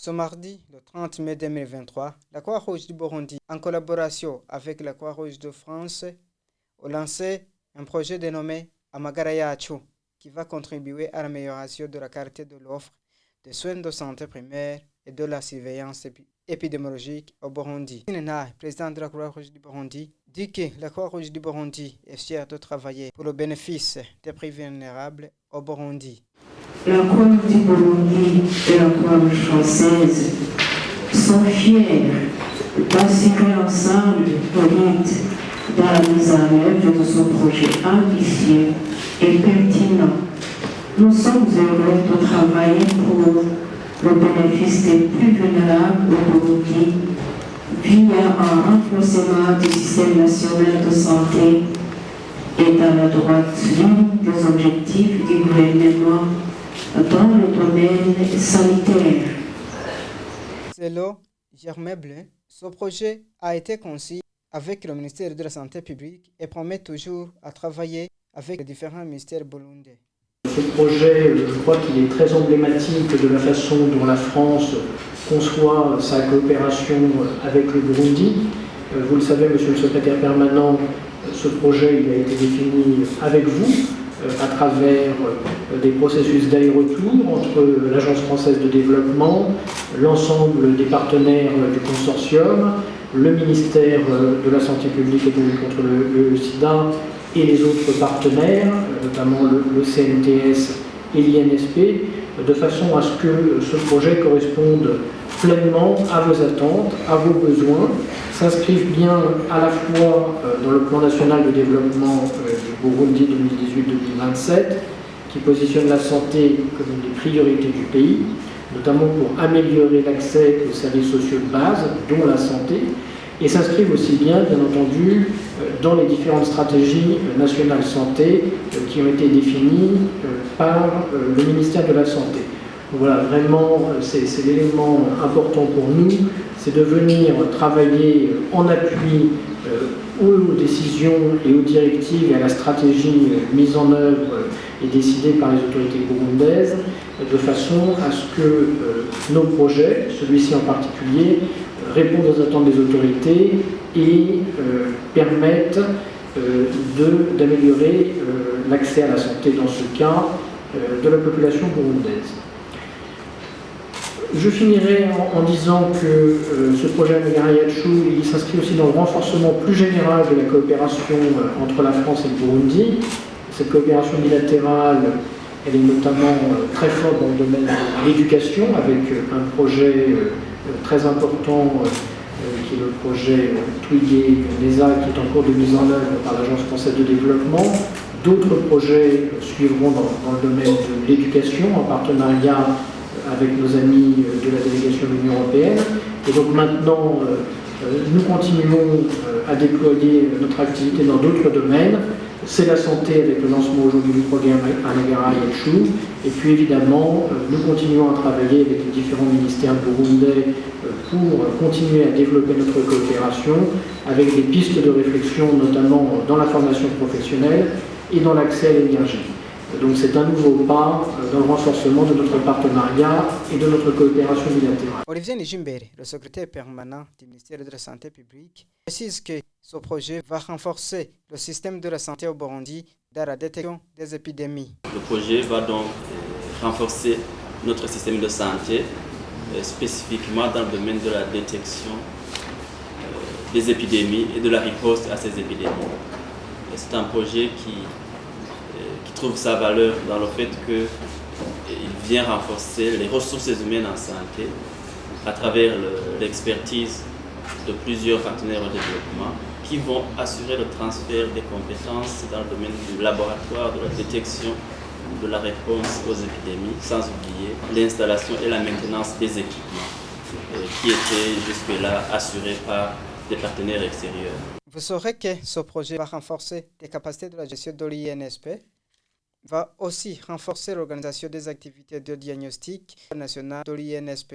Ce mardi, le 30 mai 2023, la Croix-Rouge du Burundi, en collaboration avec la Croix-Rouge de France, a lancé un projet dénommé Amagara Yachu, qui va contribuer à l'amélioration de la qualité de l'offre de soins de santé primaire et de la surveillance épidémiologique au Burundi. Nina, président de la Croix-Rouge du Burundi, dit que la Croix-Rouge du Burundi est fière de travailler pour le bénéfice des plus vulnérables au Burundi. La Croix-Rouge du Burundi et la Croix-Rouge française sont fiers d'assurer ensemble l'aide dans la mise en œuvre de ce projet ambitieux et pertinent. Nous sommes heureux de travailler pour le bénéfice des plus vulnérables au Burundi via un renforcement du système national de santé et dans la droite ligne des objectifs du gouvernement dans le domaine sanitaire. Selon Germain Blin, ce projet a été conçu avec le ministère de la Santé publique et promet toujours à travailler avec les différents ministères burundais. Ce projet, je crois qu'il est très emblématique de la façon dont la France conçoit sa coopération avec le Burundi. Vous le savez, monsieur le secrétaire permanent, ce projet il a été défini avec vous à travers des processus d'aller-retour entre l'Agence française de développement, l'ensemble des partenaires du consortium, le ministère de la Santé publique et de lutte contre le sida et les autres partenaires, notamment le CNTS et l'INSP, de façon à ce que ce projet corresponde pleinement à vos attentes, à vos besoins, s'inscrive bien à la fois dans le plan national de développement du Burundi 2018-2027, qui positionne la santé comme une des priorités du pays, notamment pour améliorer l'accès aux services sociaux de base, dont la santé, et s'inscrivent aussi bien entendu, dans les différentes stratégies nationales santé qui ont été définies par le ministère de la Santé. Donc voilà, vraiment, c'est l'élément important pour nous, c'est de venir travailler en appui aux décisions et aux directives et à la stratégie mise en œuvre et décidée par les autorités burundaises, de façon à ce que nos projets, celui-ci en particulier, répondent aux attentes des autorités et permettent d'améliorer l'accès à la santé, dans ce cas, de la population burundaise. Je finirai en disant que ce projet Amagara Yachu, il s'inscrit aussi dans le renforcement plus général de la coopération entre la France et le Burundi. Cette coopération bilatérale, elle est notamment très forte dans le domaine de l'éducation, avec un projet très important qui est le projet Twigé NESA, qui est en cours de mise en œuvre par l'Agence française de développement. D'autres projets suivront dans le domaine de l'éducation, en partenariat avec nos amis de la délégation de l'Union européenne. Et donc maintenant, nous continuons à déployer notre activité dans d'autres domaines. C'est la santé avec le lancement aujourd'hui du programme Amagara Yachu. Et puis évidemment, nous continuons à travailler avec les différents ministères burundais pour continuer à développer notre coopération avec des pistes de réflexion, notamment dans la formation professionnelle et dans l'accès à l'énergie. Donc c'est un nouveau pas dans le renforcement de notre partenariat et de notre coopération bilatérale. Olivier Nijimbere, le secrétaire permanent du ministère de la Santé publique, précise que ce projet va renforcer le système de la santé au Burundi dans la détection des épidémies. Le projet va donc renforcer notre système de santé, spécifiquement dans le domaine de la détection des épidémies et de la riposte à ces épidémies. C'est un projet qui trouve sa valeur dans le fait qu'il vient renforcer les ressources humaines en santé à travers l'expertise de plusieurs partenaires au développement qui vont assurer le transfert des compétences dans le domaine du laboratoire, de la détection, de la réponse aux épidémies, sans oublier l'installation et la maintenance des équipements qui étaient jusque-là assurés par des partenaires extérieurs. Vous saurez que ce projet va renforcer les capacités de la gestion de l'INSP, va aussi renforcer l'organisation des activités de diagnostic national de l'INSP.